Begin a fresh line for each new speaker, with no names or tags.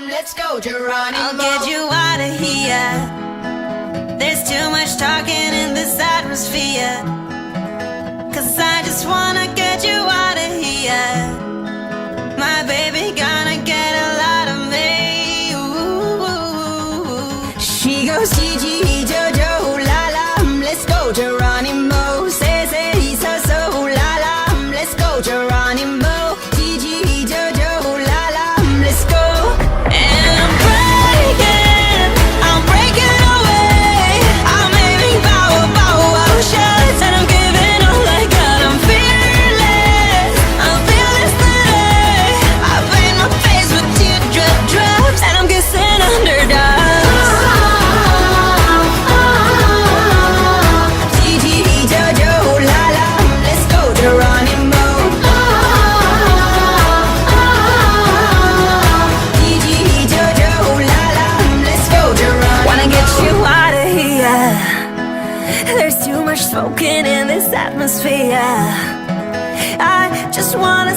Let's go, Geronimo.
I'll get you out of here. There's too much talking in this atmosphere. 'Cause I just wanna get you out of here. My baby gonna get a lot of me. Ooh.
She goes Gigi, Jojo, la la, let's go, Geronimo. Say, so, so, la la, let's go, Geronimo. Gigi, Jojo, la la, let's go.
And I'm breaking away. I'm aiming power shots, and I'm giving all I got. I'm fearless today. I paint my face with teardrop drops, and I'm kissing underdogs.
Gigi, Jojo, la la, let's go, Geronimo. Gigi, Jojo, la la, let's go, Geronimo.
Wanna get you out of here. There's too much smoking in this atmosphere. I just wanna